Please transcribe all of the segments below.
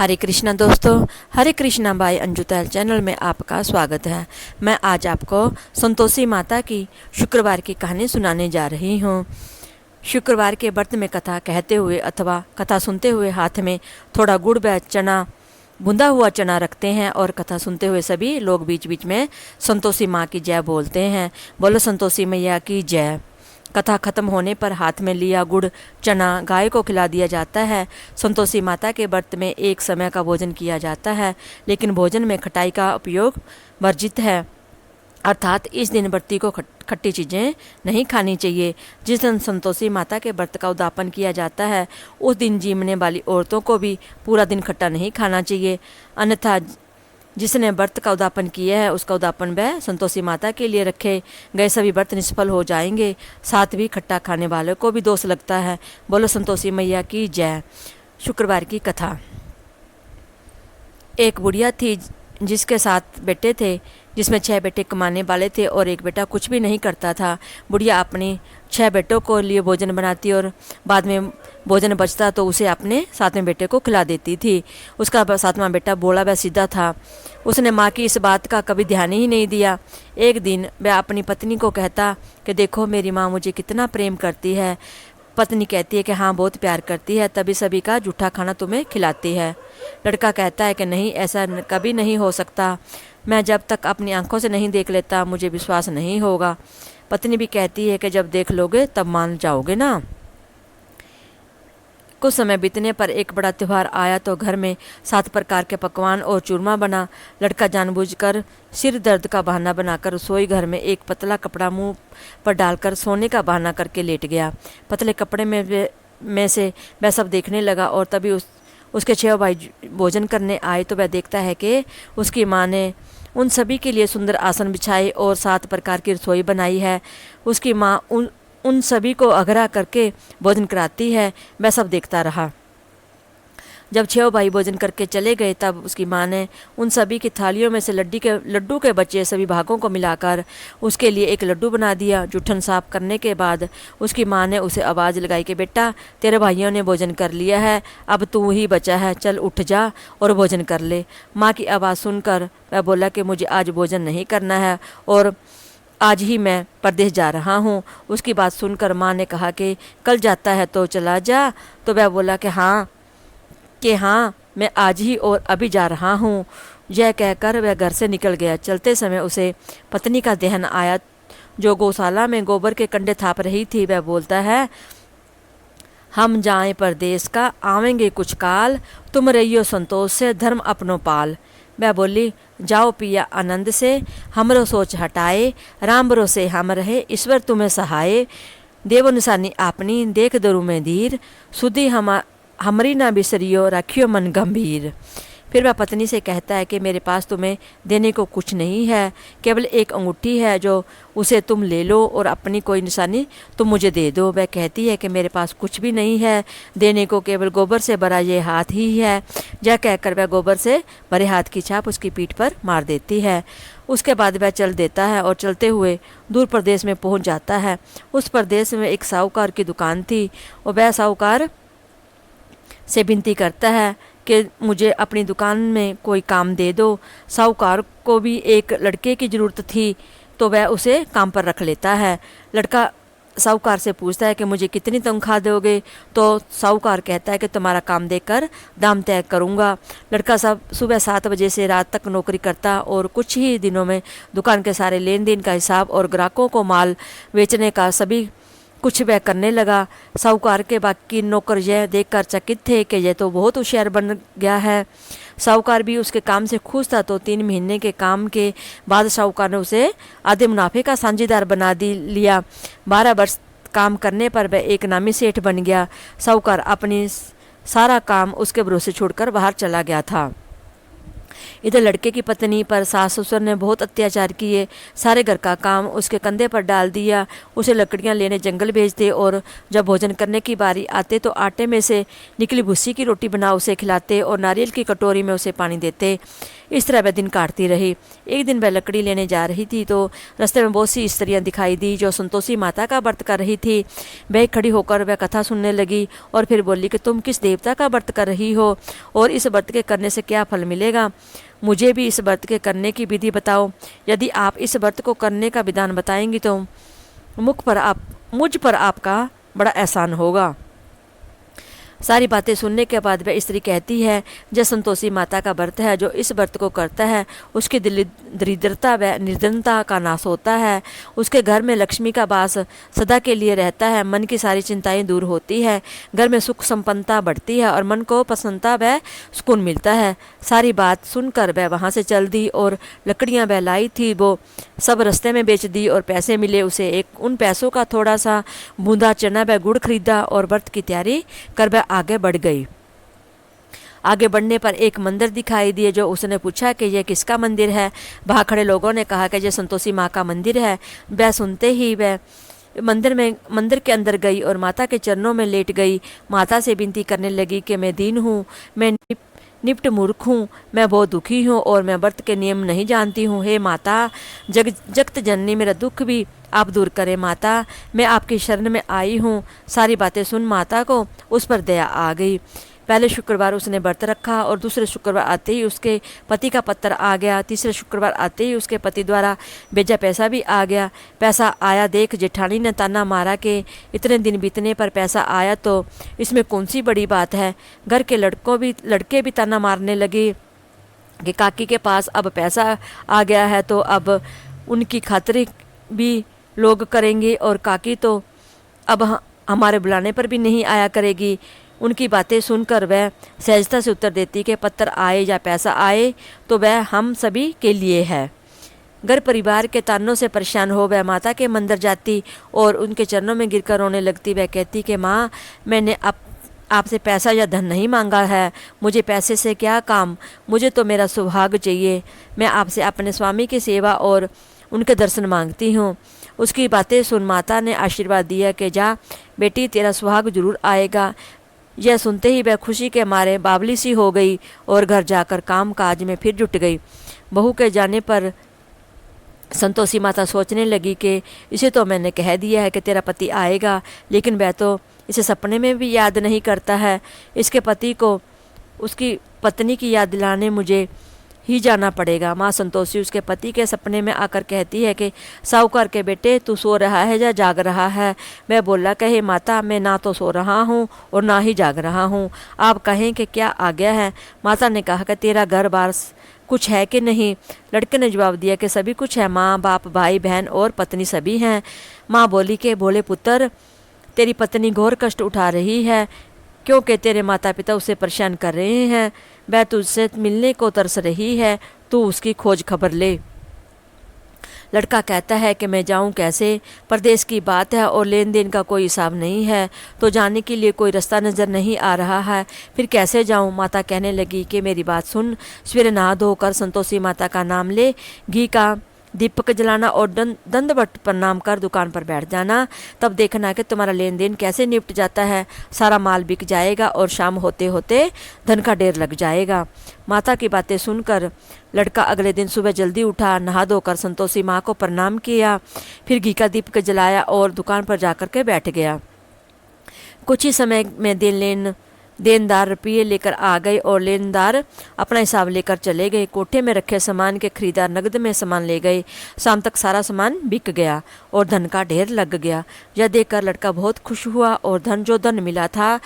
हरे कृष्णा दोस्तों, हरे Krishna bye Anju तहल channel में आपका स्वागत है। मैं आज आपको संतोषी माता की शुक्रवार की कहानी सुनाने जा रही हूँ। शुक्रवार के व्रत में कथा कहते हुए अथवा कथा सुनते हुए हाथ में थोड़ा गुड़ व चना, बुंदा हुआ चना रखते हैं और कथा सुनते हुए सभी लोग बीच बीच में संतोषी माँ की जय बोलते हैं। बोलो संतोषी मैया की जय। कथा खत्म होने पर हाथ में लिया गुड़ चना गाय को खिला दिया जाता है। संतोषी माता के व्रत में एक समय का भोजन किया जाता है, लेकिन भोजन में खटाई का उपयोग वर्जित है, अर्थात इस दिन व्रती को खट्टी चीज़ें नहीं खानी चाहिए। जिस दिन संतोषी माता के व्रत का उद्यापन किया जाता है, उस दिन जीमने वाली औरतों को भी पूरा दिन खट्टा नहीं खाना चाहिए, अन्यथा जिसने व्रत का उद्यापन किया है उसका उद्यापन वह संतोषी माता के लिए रखे गए सभी व्रत निष्फल हो जाएंगे। साथ भी खट्टा खाने वालों को भी दोष लगता है। बोलो संतोषी मैया की जय। शुक्रवार की कथा। एक बुढ़िया थी जिसके 7 बेटे थे, जिसमें 6 बेटे कमाने वाले थे और एक बेटा कुछ भी नहीं करता था। बुढ़िया अपने 6 बेटों को लिए भोजन बनाती और बाद में भोजन बचता तो उसे अपने 7वें बेटे को खिला देती थी। उसका 7वां बेटा भोला व सीधा था। उसने माँ की इस बात का कभी ध्यान ही नहीं दिया। एक दिन वह अपनी पत्नी को कहता कि देखो मेरी माँ मुझे कितना प्रेम करती है। पत्नी कहती है कि हाँ बहुत प्यार करती है, तभी सभी का जूठा खाना तुम्हें खिलाती है। लड़का कहता है कि नहीं, ऐसा कभी नहीं हो सकता, मैं जब तक अपनी आंखों से नहीं देख लेता मुझे विश्वास नहीं होगा। पत्नी भी कहती है कि जब देख लोगे तब मान जाओगे ना। कुछ समय बीतने पर एक बड़ा त्यौहार आया तो घर में 7 प्रकार के पकवान और चूरमा बना। लड़का जानबूझकर सिर दर्द का बहाना बनाकर रसोई घर में एक पतला कपड़ा मुंह पर डालकर सोने का बहाना करके लेट गया। पतले कपड़े में से वह सब देखने लगा और तभी उसके 6 भाई भोजन करने आए तो वह देखता है कि उसकी माँ ने उन सभी के लिए सुंदर आसन बिछाए और 7 प्रकार की रसोई बनाई है। उसकी माँ उन सभी को अघरा करके भोजन कराती है। वह सब देखता रहा। जब 6 भाई भोजन करके चले गए तब उसकी माँ ने उन सभी की थालियों में से लड्डू के बचे सभी भागों को मिलाकर उसके लिए एक लड्डू बना दिया। जूठन साफ करने के बाद उसकी माँ ने उसे आवाज़ लगाई कि बेटा तेरे भाइयों ने भोजन कर लिया है, अब तू ही बचा है, चल उठ जा और भोजन कर ले। माँ की आवाज़ सुनकर वह बोला कि मुझे आज भोजन नहीं करना है और आज ही मैं परदेश जा रहा हूँ। उसकी बात सुनकर माँ ने कहा कि कल जाता है तो चला जा। तो वह बोला कि हाँ मैं आज ही और अभी जा रहा हूँ। यह कहकर वह घर से निकल गया। चलते समय उसे पत्नी का ध्यान आया जो गौशाला में गोबर के कंडे थाप रही थी। वह बोलता है, हम जाएं परदेश का आवेंगे कुछ काल, तुम रहियो संतोष से धर्म अपनो पाल। वह बोली, जाओ पिया आनंद से, हमरो सोच हटाए, राम भरोसे हम रहे, ईश्वर तुम्हें सहाय। देव निशानी आपनी देख दरु में धीर, सुधी हमरी ना बिसरियो रखियो मन गंभीर। फिर वह पत्नी से कहता है कि मेरे पास तुम्हें देने को कुछ नहीं है, केवल एक अंगूठी है, जो उसे तुम ले लो और अपनी कोई निशानी तुम मुझे दे दो। वह कहती है कि मेरे पास कुछ भी नहीं है देने को, केवल गोबर से भरा ये हाथ ही है। यह कहकर वह गोबर से भरे हाथ की छाप उसकी पीठ पर मार देती है। उसके बाद वह चल देता है और चलते हुए दूर प्रदेश में पहुंच जाता है। उस प्रदेश में एक साहूकार की दुकान थी और वह साहूकार से विनती करता है कि मुझे अपनी दुकान में कोई काम दे दो। साहूकार को भी एक लड़के की ज़रूरत थी तो वह उसे काम पर रख लेता है। लड़का साहूकार से पूछता है कि मुझे कितनी तनख्वाह दोगे। तो साहूकार कहता है कि तुम्हारा काम देकर दाम तय करूँगा। लड़का सुबह 7 बजे से रात तक नौकरी करता और कुछ ही दिनों में दुकान के सारे लेन देन का हिसाब और ग्राहकों को माल बेचने का सभी कुछ वह करने लगा। साहूकार के बाकी नौकर यह देखकर चकित थे कि यह तो बहुत होशियार बन गया है। साहूकार भी उसके काम से खुश था। तो 3 महीने के काम के बाद साहूकार ने उसे आधे मुनाफे का साझेदार बना लिया। 12 वर्ष काम करने पर वह एक नामी सेठ बन गया। साहूकार अपनी सारा काम उसके भरोसे छोड़कर बाहर चला गया था। इधर लड़के की पत्नी पर सास ससुर ने बहुत अत्याचार किए, सारे घर का काम उसके कंधे पर डाल दिया। उसे लकड़ियां लेने जंगल भेजते और जब भोजन करने की बारी आते तो आटे में से निकली भूसी की रोटी बना उसे खिलाते और नारियल की कटोरी में उसे पानी देते। इस तरह वह दिन काटती रही। एक दिन वह लकड़ी लेने जा रही थी तो रास्ते में बहुत सी स्त्रियां दिखाई दी जो संतोषी माता का व्रत कर रही थी। वह खड़ी होकर वह कथा सुनने लगी और फिर बोली कि तुम किस देवता का व्रत कर रही हो और इस व्रत के करने से क्या फल मिलेगा? मुझे भी इस व्रत के करने की विधि बताओ। यदि आप इस व्रत को करने का विधान बताएंगी तो मुझ पर आपका बड़ा एहसान होगा। सारी बातें सुनने के बाद वह स्त्री कहती है, जो संतोषी माता का व्रत है, जो इस व्रत को करता है उसकी दरिद्रता व निर्धनता का नाश होता है, उसके घर में लक्ष्मी का वास सदा के लिए रहता है, मन की सारी चिंताएं दूर होती है, घर में सुख संपन्नता बढ़ती है और मन को प्रसन्नता व सुकून मिलता है। सारी बात सुनकर वह वहाँ से चल दी और लकड़ियाँ वह लाई थी वो सब रास्ते में बेच दी और पैसे मिले उसे उन पैसों का थोड़ा सा बूंदा चना व गुड़ खरीदा और व्रत की तैयारी कर वह आगे बढ़ गई। आगे बढ़ने पर एक मंदिर दिखाई दिए जो उसने पूछा कि यह किसका मंदिर है। वहाँ खड़े लोगों ने कहा कि यह संतोषी माँ का मंदिर है। वह सुनते ही वह मंदिर के अंदर गई और माता के चरणों में लेट गई। माता से विनती करने लगी कि मैं दीन हूँ, मैं निप्ट मूर्ख हूँ, मैं बहुत दुखी हूँ और मैं व्रत के नियम नहीं जानती हूँ। हे माता जगत जननी, मेरा दुख भी आप दूर करें। माता, मैं आपकी शरण में आई हूँ। सारी बातें सुन माता को उस पर दया आ गई। पहले शुक्रवार उसने व्रत रखा और दूसरे शुक्रवार आते ही उसके पति का पत्र आ गया। तीसरे शुक्रवार आते ही उसके पति द्वारा भेजा पैसा भी आ गया। पैसा आया देख जेठानी ने ताना मारा कि इतने दिन बीतने पर पैसा आया तो इसमें कौन सी बड़ी बात है। घर के लड़के भी ताना मारने लगे कि काकी के पास अब पैसा आ गया है तो अब उनकी खातिर भी लोग करेंगे और काकी तो अब हमारे बुलाने पर भी नहीं आया करेगी। उनकी बातें सुनकर वह सहजता से उत्तर देती कि पत्र आए या पैसा आए तो वह हम सभी के लिए है। घर परिवार के तानों से परेशान हो वह माता के मंदिर जाती और उनके चरणों में गिरकर रोने लगती। वह कहती कि माँ, मैंने आपसे पैसा या धन नहीं मांगा है, मुझे पैसे से क्या काम, मुझे तो मेरा सौभाग्य चाहिए। मैं आपसे अपने स्वामी की सेवा और उनके दर्शन मांगती हूँ। उसकी बातें सुन माता ने आशीर्वाद दिया कि जा बेटी, तेरा सुहाग जरूर आएगा। यह सुनते ही वह खुशी के मारे बावली सी हो गई और घर जाकर काम काज में फिर जुट गई। बहू के जाने पर संतोषी माता सोचने लगी कि इसे तो मैंने कह दिया है कि तेरा पति आएगा, लेकिन वह तो इसे सपने में भी याद नहीं करता है। इसके पति को उसकी पत्नी की याद दिलाने मुझे ही जाना पड़ेगा। माँ संतोषी उसके पति के सपने में आकर कहती है कि साहूकार के बेटे, तू सो रहा है या जाग रहा है? वह बोला कि हे माता, मैं ना तो सो रहा हूँ और ना ही जाग रहा हूँ, आप कहें कि क्या आ गया है? माता ने कहा कि तेरा घर बार कुछ है कि नहीं? लड़के ने जवाब दिया कि सभी कुछ है माँ, बाप, भाई, बहन और पत्नी सभी हैं। माँ बोली कि बोले पुत्र, तेरी पत्नी घोर कष्ट उठा रही है क्योंकि तेरे माता पिता उसे परेशान कर रहे हैं। वह तुझसे मिलने को तरस रही है, तू उसकी खोज खबर ले। लड़का कहता है कि मैं जाऊं कैसे? परदेश की बात है और लेन देन का कोई हिसाब नहीं है, तो जाने के लिए कोई रास्ता नज़र नहीं आ रहा है, फिर कैसे जाऊं? माता कहने लगी कि मेरी बात सुन, सवेरे नहा धोकर संतोषी माता का नाम ले, घी का दीपक जलाना और दंडवत प्रणाम कर दुकान पर बैठ जाना। तब देखना कि तुम्हारा लेन देन कैसे निपट जाता है। सारा माल बिक जाएगा और शाम होते होते धन का ढेर लग जाएगा। माता की बातें सुनकर लड़का अगले दिन सुबह जल्दी उठा, नहा धोकर संतोषी माँ को प्रणाम किया, फिर घी का दीपक जलाया और दुकान पर जाकर के बैठ गया। कुछ ही समय में देनदार रुपये लेकर आ गए और लेनदार अपना हिसाब लेकर चले गए। कोठे में रखे सामान के खरीदार नगद में सामान ले गए। शाम तक सारा सामान बिक गया और धन का ढेर लग गया। यह देखकर लड़का बहुत खुश हुआ और धन मिला था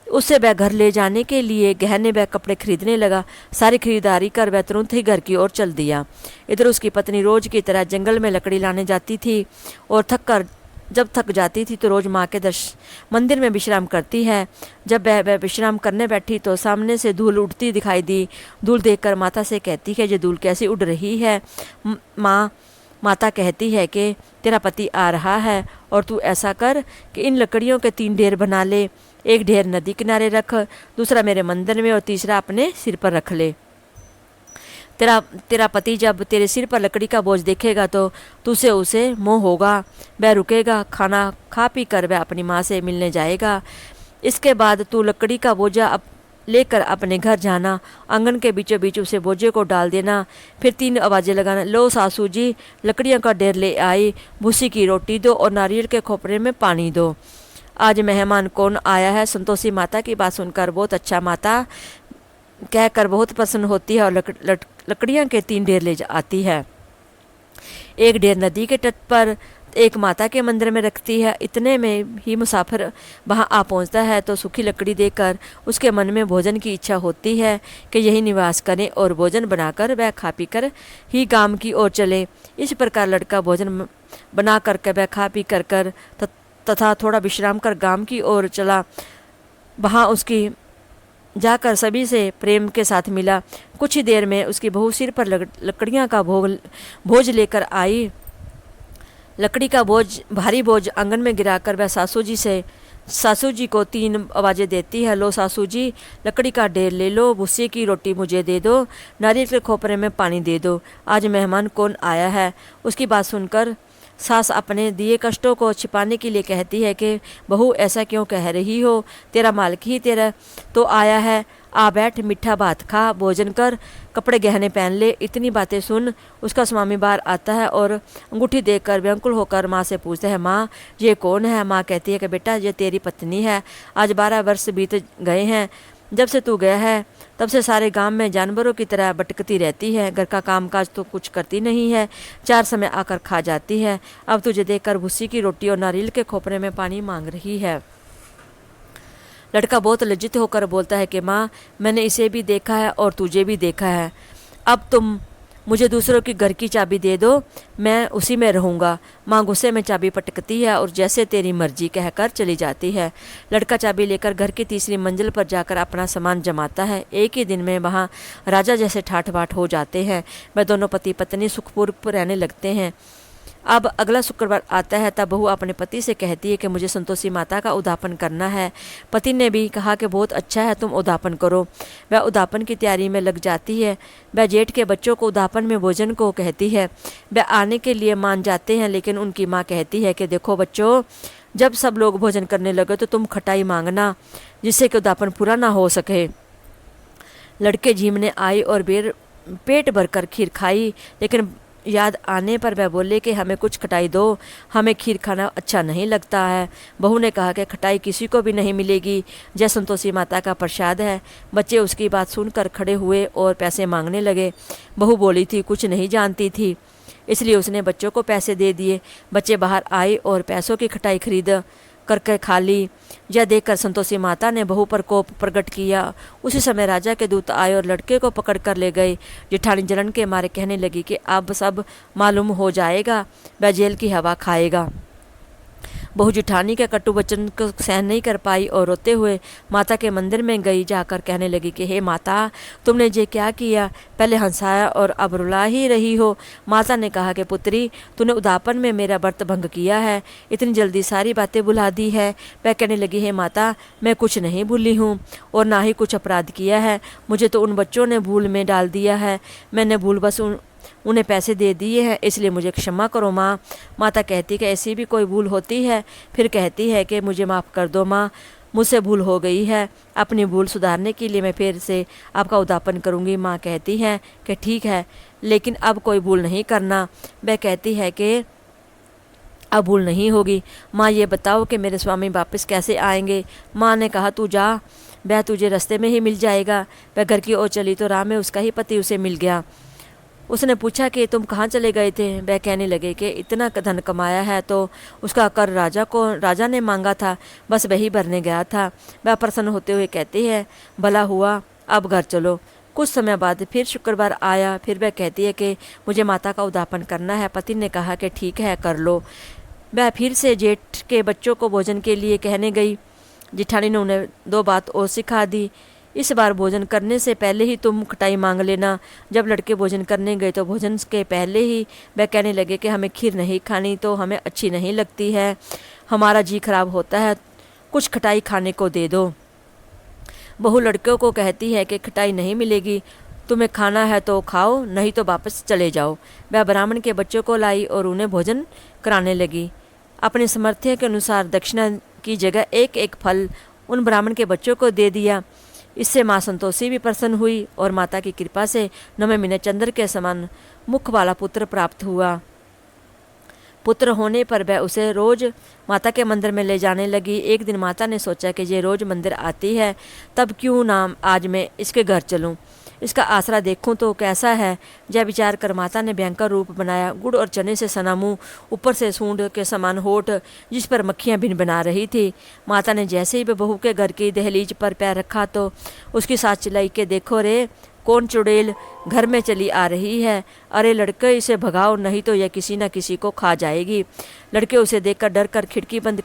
उससे वह घर ले जाने के लिए गहने व कपड़े खरीदने लगा। सारी खरीदारी कर वह तुरंत ही घर की ओर चल दिया। इधर उसकी पत्नी रोज की तरह जंगल में लकड़ी लाने जाती थी और जब थक जाती थी तो रोज माँ के मंदिर में विश्राम करती है। जब वह विश्राम करने बैठी तो सामने से धूल उड़ती दिखाई दी। धूल देखकर माता से कहती है ये धूल कैसी उड़ रही है? माता कहती है कि तेरा पति आ रहा है और तू ऐसा कर कि इन लकड़ियों के 3 ढेर बना ले। एक ढेर नदी किनारे रख, दूसरा मेरे मंदिर में और तीसरा अपने सिर पर रख ले। तेरा पति जब तेरे सिर पर लकड़ी का बोझ देखेगा तो तुझसे उसे मोह होगा। वह रुकेगा, खाना खा पी कर वह अपनी माँ से मिलने जाएगा। इसके बाद तू लकड़ी का बोझा लेकर अपने घर जाना, आंगन के बीचों बीच उसे बोझे को डाल देना, फिर 3 आवाज़ें लगाना, लो सासू जी लकड़ियों का ढेर ले आई, भूसी की रोटी दो और नारियल के खोपरे में पानी दो। आज मेहमान कौन आया है? संतोषी माता की बात सुनकर बहुत अच्छा माता कहकर बहुत प्रसन्न होती है और लकड़ियाँ के 3 ढेर ले आती है। एक ढेर नदी के तट पर एक माता के मंदिर में रखती है। इतने में ही मुसाफिर वहां आ पहुंचता है तो सूखी लकड़ी देकर उसके मन में भोजन की इच्छा होती है कि यही निवास करें और भोजन बनाकर वह खा पी कर ही गांव की ओर चले। इस प्रकार लड़का भोजन बना कर वह खा पी कर तथा थोड़ा विश्राम कर गांव की ओर चला। वहाँ उसकी जाकर सभी से प्रेम के साथ मिला। कुछ ही देर में उसकी बहू सिर पर लकड़ियाँ का बोझ लेकर आई। लकड़ी का बोझ भारी बोझ आंगन में गिराकर वह सासू जी को 3 आवाज़ें देती है, लो सासू जी लकड़ी का ढेर ले लो, भूसे की रोटी मुझे दे दो, नारियल के खोपरे में पानी दे दो। आज मेहमान कौन आया है? उसकी बात सुनकर सास अपने दिए कष्टों को छिपाने के लिए कहती है कि बहू ऐसा क्यों कह रही हो, तेरा मालिक ही तेरा तो आया है, आ बैठ, मीठा भात खा, भोजन कर, कपड़े गहने पहन ले। इतनी बातें सुन उसका स्वामी बाहर आता है और अंगूठी देखकर व्याकुल होकर माँ से पूछता है, माँ ये कौन है? माँ कहती है कि बेटा ये तेरी पत्नी है। आज 12 वर्ष बीत गए हैं जब से तू गया है, तब से सारे गांव में जानवरों की तरह भटकती रहती है। घर का कामकाज तो कुछ करती नहीं है, 4 समय आकर खा जाती है। अब तुझे देखकर भूसी की रोटी और नारियल के खोपरे में पानी मांग रही है। लड़का बहुत लज्जित होकर बोलता है कि माँ मैंने इसे भी देखा है और तुझे भी देखा है, अब तुम मुझे दूसरों की घर की चाबी दे दो, मैं उसी में रहूँगा। माँ गुस्से में चाबी पटकती है और जैसे तेरी मर्जी कहकर चली जाती है। लड़का चाबी लेकर घर की 3री मंजिल पर जाकर अपना सामान जमाता है। एक ही दिन में वहाँ राजा जैसे ठाठ बाट हो जाते हैं। वह दोनों पति पत्नी सुखपूर्वक रहने लगते हैं। अब अगला शुक्रवार आता है तब बहू अपने पति से कहती है कि मुझे संतोषी माता का उद्यापन करना है। पति ने भी कहा कि बहुत अच्छा है, तुम उद्यापन करो। वह उद्यापन की तैयारी में लग जाती है। वह जेठ के बच्चों को उद्यापन में भोजन को कहती है। वह आने के लिए मान जाते हैं, लेकिन उनकी माँ कहती है कि देखो बच्चों, जब सब लोग भोजन करने लगे तो तुम खटाई मांगना, जिससे कि उद्यापन पूरा ना हो सके। लड़के झीमने आई और पेट भरकर खीर खाई, लेकिन याद आने पर वह बोले कि हमें कुछ खटाई दो, हमें खीर खाना अच्छा नहीं लगता है। बहू ने कहा कि खटाई किसी को भी नहीं मिलेगी, जय संतोषी माता का प्रसाद है। बच्चे उसकी बात सुनकर खड़े हुए और पैसे मांगने लगे। बहू बोली थी कुछ नहीं जानती थी, इसलिए उसने बच्चों को पैसे दे दिए। बच्चे बाहर आए और पैसों की खटाई खरीद करके खा ली। यह देखकर संतोषी माता ने बहू पर कोप प्रकट किया। उसी समय राजा के दूत आए और लड़के को पकड़ कर ले गए। जेठानी जलन के मारे कहने लगी कि अब सब मालूम हो जाएगा, वह जेल की हवा खाएगा। बहू जेठानी के कटु वचन को सहन नहीं कर पाई और रोते हुए माता के मंदिर में गई। जाकर कहने लगी कि हे माता, तुमने ये क्या किया? पहले हंसाया और अब रुला ही रही हो। माता ने कहा कि पुत्री, तूने उद्यापन में मेरा व्रत भंग किया है, इतनी जल्दी सारी बातें भुला दी है। वह कहने लगी, हे माता, मैं कुछ नहीं भूली हूँ और ना ही कुछ अपराध किया है। मुझे तो उन बच्चों ने भूल में डाल दिया है, मैंने भूल बस उन्हें पैसे दे दिए हैं, इसलिए मुझे क्षमा करो माँ। माता कहती कि ऐसी भी कोई भूल होती है? फिर कहती है कि मुझे माफ़ कर दो माँ, मुझसे भूल हो गई है। अपनी भूल सुधारने के लिए मैं फिर से आपका उद्यापन करूँगी। माँ कहती है कि ठीक है, लेकिन अब कोई भूल नहीं करना। वह कहती है कि अब भूल नहीं होगी। माँ ये बताओ कि मेरे स्वामी वापस कैसे आएंगे? माँ ने कहा तू जा, वह तुझे रास्ते में ही मिल जाएगा। वह घर की ओर चली तो राह में उसका ही पति उसे मिल गया। उसने पूछा कि तुम कहाँ चले गए थे? वह कहने लगे कि इतना धन कमाया है तो उसका कर राजा ने मांगा था, बस वही भरने गया था। वह प्रसन्न होते हुए कहती है, भला हुआ, अब घर चलो। कुछ समय बाद फिर शुक्रवार आया। फिर वह कहती है कि मुझे माता का उद्यापन करना है। पति ने कहा कि ठीक है, कर लो। वह फिर से जेठ के बच्चों को भोजन के लिए कहने गई। जेठानी ने उन्हें 2 बात और सिखा दी। इस बार भोजन करने से पहले ही तुम खटाई मांग लेना। जब लड़के भोजन करने गए तो भोजन के पहले ही वह कहने लगे कि हमें खीर नहीं खानी, तो हमें अच्छी नहीं लगती है, हमारा जी खराब होता है, कुछ खटाई खाने को दे दो। बहू लड़कों को कहती है कि खटाई नहीं मिलेगी, तुम्हें खाना है तो खाओ, नहीं तो वापस चले जाओ। वह ब्राह्मण के बच्चों को लाई और उन्हें भोजन कराने लगी। अपने सामर्थ्य के अनुसार दक्षिणा की जगह एक एक फल उन ब्राह्मण के बच्चों को दे दिया। इससे माँ संतोषी भी प्रसन्न हुई और माता की कृपा से 9वें महीने चंद्र के समान मुख वाला पुत्र प्राप्त हुआ। पुत्र होने पर वह उसे रोज माता के मंदिर में ले जाने लगी। एक दिन माता ने सोचा कि ये रोज मंदिर आती है, तब क्यों ना आज मैं इसके घर चलूं, इसका आसरा देखूं तो कैसा है। यह विचार कर माता ने भयंकर रूप बनाया। गुड़ और चने से सना मुँह, ऊपर से सूंड के समान होठ, जिस पर मक्खियाँ भिन बना रही थी। माता ने जैसे ही वह बहू के घर की दहलीज पर पैर रखा तो उसकी सास चिल्लाई के, देखो रे, कौन चुड़ैल घर में चली आ रही है। अरे लड़के, इसे भगाओ, नहीं तो यह किसी न किसी को खा जाएगी। लड़के उसे देखकर डर कर खिड़की बंद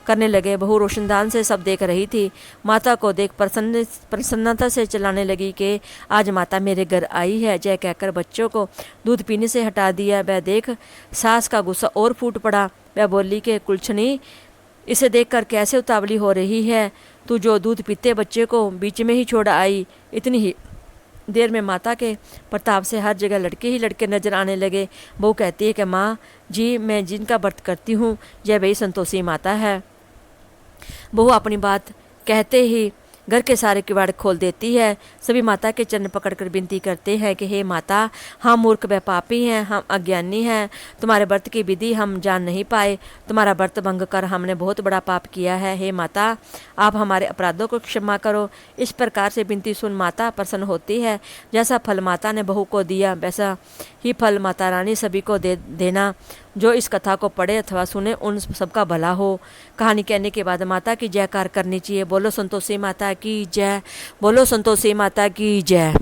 करने लगे। बहू रोशनदान से सब देख रही थी। माता को देख प्रसन्नता से चिल्लाने लगी कि आज माता मेरे घर आई है। जय कहकर बच्चों को दूध पीने से हटा दिया। वह देख सास का गुस्सा और फूट पड़ा। वह बोली कि कुलछनी, इसे देखकर कैसे उतावली हो रही है, तू जो दूध पीते बच्चे को बीच में ही छोड़ आई। इतनी ही देर में माता के प्रताप से हर जगह लड़के ही लड़के नजर आने लगे। बहू कहती है कि माँ जी, मैं जिनका व्रत करती हूँ यह वही संतोषी माता है। बहू अपनी बात कहते ही घर के सारे किवाड़ खोल देती है। सभी माता के चरण पकड़कर विनती करते हैं कि हे माता, हम मूर्ख व पापी हैं, हम अज्ञानी हैं, तुम्हारे व्रत की विधि हम जान नहीं पाए, तुम्हारा व्रत भंग कर हमने बहुत बड़ा पाप किया है। हे माता, आप हमारे अपराधों को क्षमा करो। इस प्रकार से विनती सुन माता प्रसन्न होती है। जैसा फल माता ने बहू को दिया वैसा ही फल माता रानी सभी को देना जो इस कथा को पढ़े अथवा सुने, उन सबका भला हो। कहानी कहने के बाद माता की जयकार करनी चाहिए। बोलो संतोषी माता की जय, बोलो संतोषी माता की जय।